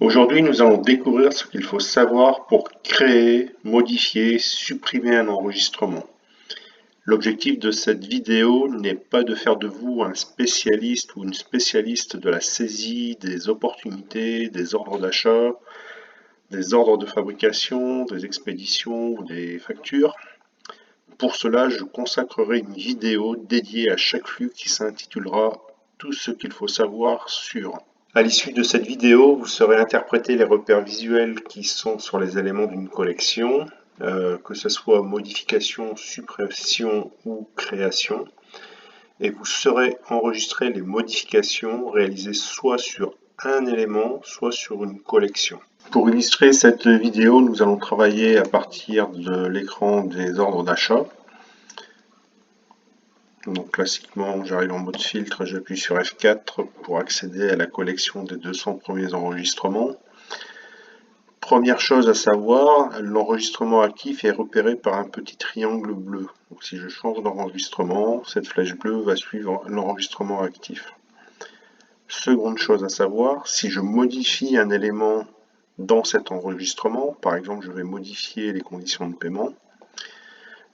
Aujourd'hui, nous allons découvrir ce qu'il faut savoir pour créer, modifier, supprimer un enregistrement. L'objectif de cette vidéo n'est pas de faire de vous un spécialiste ou une spécialiste de la saisie des opportunités, des ordres d'achat, des ordres de fabrication, des expéditions ou des factures. Pour cela, je consacrerai une vidéo dédiée à chaque flux qui s'intitulera « Tout ce qu'il faut savoir sur ». À l'issue de cette vidéo, vous saurez interpréter les repères visuels qui sont sur les éléments d'une collection, que ce soit modification, suppression ou création, et vous saurez enregistrer les modifications réalisées soit sur un élément, soit sur une collection. Pour illustrer cette vidéo, nous allons travailler à partir de l'écran des ordres d'achat. Donc classiquement, j'arrive en mode filtre, j'appuie sur F4 pour accéder à la collection des 200 premiers enregistrements. Première chose à savoir, l'enregistrement actif est repéré par un petit triangle bleu. Donc si je change d'enregistrement, cette flèche bleue va suivre l'enregistrement actif. Seconde chose à savoir, si je modifie un élément dans cet enregistrement, par exemple je vais modifier les conditions de paiement,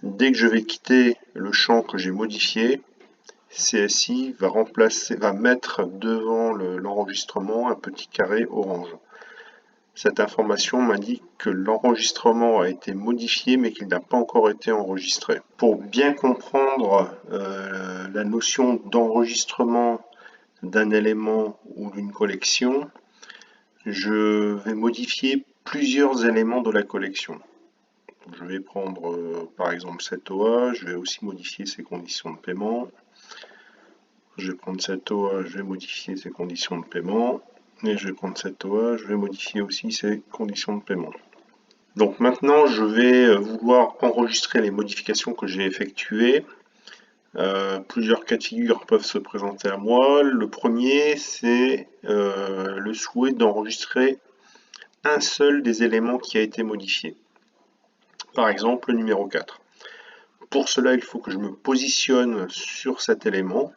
dès que je vais quitter le champ que j'ai modifié, CSI va mettre devant l'enregistrement un petit carré orange. Cette information m'indique que l'enregistrement a été modifié mais qu'il n'a pas encore été enregistré. Pour bien comprendre la notion d'enregistrement d'un élément ou d'une collection, je vais modifier plusieurs éléments de la collection. Je vais prendre par exemple cette OA, je vais aussi modifier ses conditions de paiement. Je vais prendre cette OA, je vais modifier ses conditions de paiement. Et je vais prendre cette OA, je vais modifier aussi ses conditions de paiement. Donc maintenant, je vais vouloir enregistrer les modifications que j'ai effectuées. Plusieurs cas de figure peuvent se présenter à moi. Le premier, c'est le souhait d'enregistrer un seul des éléments qui a été modifié. Par exemple, le numéro 4. Pour cela, il faut que je me positionne sur cet élément.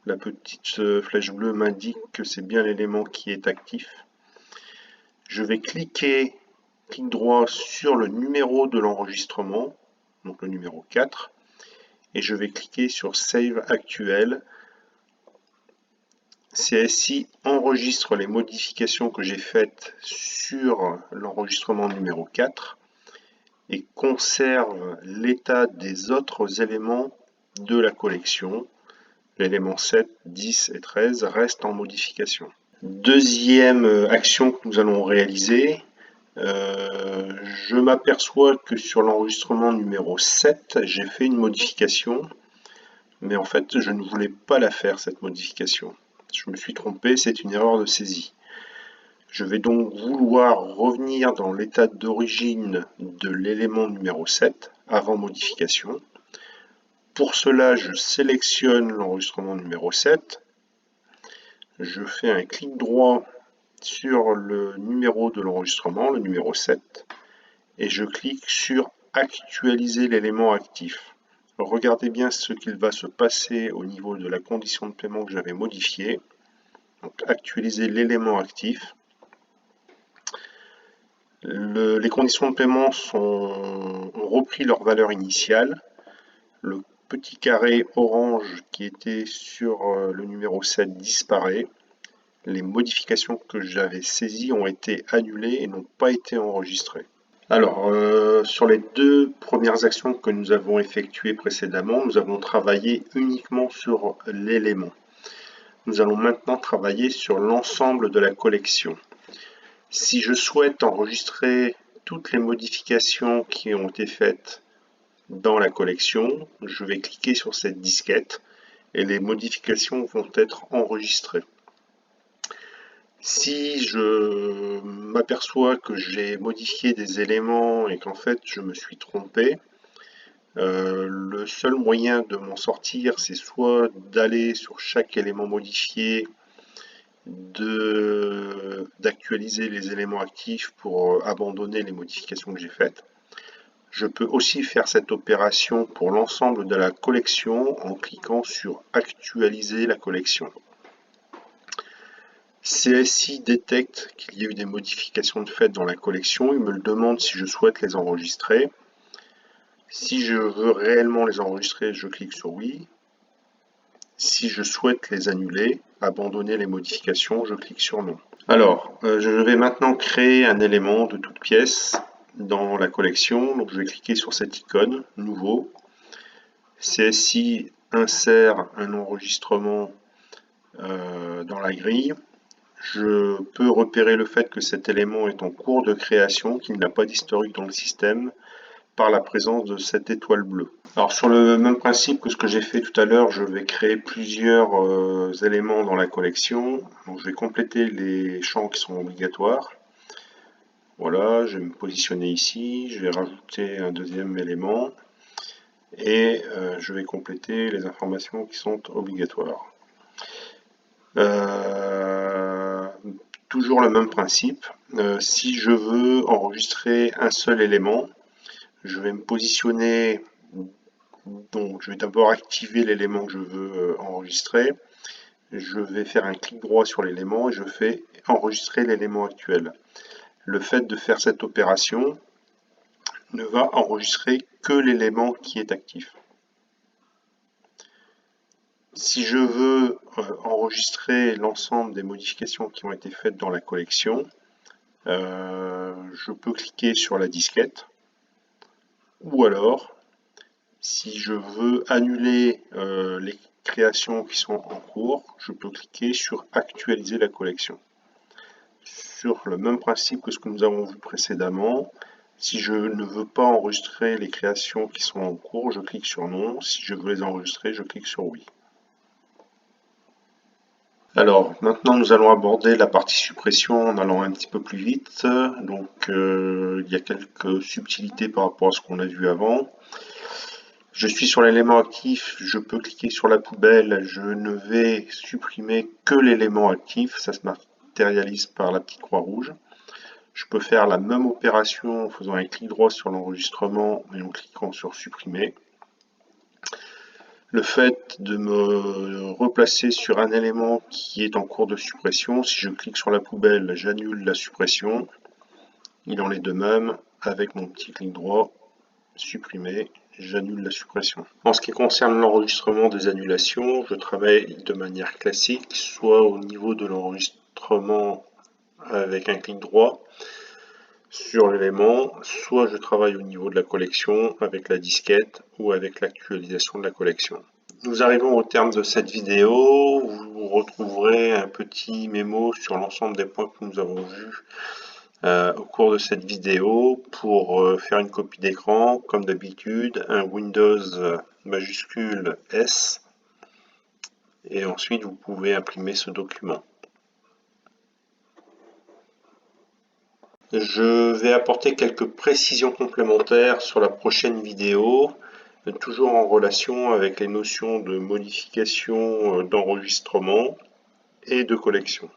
La petite flèche bleue m'indique que c'est bien l'élément qui est actif. Je vais clic droit sur le numéro de l'enregistrement, donc le numéro 4, et je vais cliquer sur Save actuel. CSI enregistre les modifications que j'ai faites sur l'enregistrement numéro 4 et conserve l'état des autres éléments de la collection. L'élément 7, 10 et 13 restent en modification. Deuxième action que nous allons réaliser, je m'aperçois que sur l'enregistrement numéro 7, j'ai fait une modification, mais en fait je ne voulais pas la faire cette modification. Je me suis trompé, c'est une erreur de saisie. Je vais donc vouloir revenir dans l'état d'origine de l'élément numéro 7, avant modification. Pour cela, je sélectionne l'enregistrement numéro 7, je fais un clic droit sur le numéro de l'enregistrement, le numéro 7, et je clique sur actualiser l'élément actif. Regardez bien ce qu'il va se passer au niveau de la condition de paiement que j'avais modifiée. Donc actualiser l'élément actif. Les conditions de paiement ont repris leur valeur initiale. Le petit carré orange qui était sur le numéro 7 disparaît. Les modifications que j'avais saisies ont été annulées et n'ont pas été enregistrées. Alors, sur les deux premières actions que nous avons effectuées précédemment, nous avons travaillé uniquement sur l'élément. Nous allons maintenant travailler sur l'ensemble de la collection. Si je souhaite enregistrer toutes les modifications qui ont été faites dans la collection, je vais cliquer sur cette disquette et les modifications vont être enregistrées. Si je m'aperçois que j'ai modifié des éléments et qu'en fait je me suis trompé, le seul moyen de m'en sortir, c'est soit d'aller sur chaque élément modifié, d'actualiser les éléments actifs pour abandonner les modifications que j'ai faites. Je peux aussi faire cette opération pour l'ensemble de la collection en cliquant sur actualiser la collection. CSI détecte qu'il y a eu des modifications de fait dans la collection, il me le demande si je souhaite les enregistrer. Si je veux réellement les enregistrer, je clique sur oui. Si je souhaite les annuler, abandonner les modifications, je clique sur non. Alors, je vais maintenant créer un élément de toute pièce dans la collection. Donc je vais cliquer sur cette icône, nouveau. CSI insère un enregistrement dans la grille. Je peux repérer le fait que cet élément est en cours de création, qu'il n'a pas d'historique dans le système, par la présence de cette étoile bleue. Alors sur le même principe que ce que j'ai fait tout à l'heure, je vais créer plusieurs éléments dans la collection. Donc je vais compléter les champs qui sont obligatoires. Voilà, je vais me positionner ici, je vais rajouter un deuxième élément et je vais compléter les informations qui sont obligatoires. Toujours le même principe. Si je veux enregistrer un seul élément, je vais me positionner, donc je vais d'abord activer l'élément que je veux enregistrer. Je vais faire un clic droit sur l'élément et je fais enregistrer l'élément actuel. Le fait de faire cette opération ne va enregistrer que l'élément qui est actif. Si je veux enregistrer l'ensemble des modifications qui ont été faites dans la collection, je peux cliquer sur la disquette, ou alors, si je veux annuler les créations qui sont en cours, je peux cliquer sur actualiser la collection. Sur le même principe que ce que nous avons vu précédemment, si je ne veux pas enregistrer les créations qui sont en cours, je clique sur non. Si je veux les enregistrer, je clique sur oui. Alors, maintenant nous allons aborder la partie suppression en allant un petit peu plus vite. Donc, il y a quelques subtilités par rapport à ce qu'on a vu avant. Je suis sur l'élément actif, je peux cliquer sur la poubelle, je ne vais supprimer que l'élément actif, ça se matérialise par la petite croix rouge. Je peux faire la même opération en faisant un clic droit sur l'enregistrement et en cliquant sur supprimer. Le fait de me replacer sur un élément qui est en cours de suppression, si je clique sur la poubelle, j'annule la suppression. Il en est de même avec mon petit clic droit, supprimer, j'annule la suppression. En ce qui concerne l'enregistrement des annulations, je travaille de manière classique, soit au niveau de l'enregistrement avec un clic droit sur l'élément, soit je travaille au niveau de la collection avec la disquette ou avec l'actualisation de la collection. Nous arrivons au terme de cette vidéo. Vous retrouverez un petit mémo sur l'ensemble des points que nous avons vus au cours de cette vidéo. Pour faire une copie d'écran, comme d'habitude, un Windows majuscule S, et ensuite vous pouvez imprimer ce document. Je vais apporter quelques précisions complémentaires sur la prochaine vidéo, toujours en relation avec les notions de modification, d'enregistrement et de collection.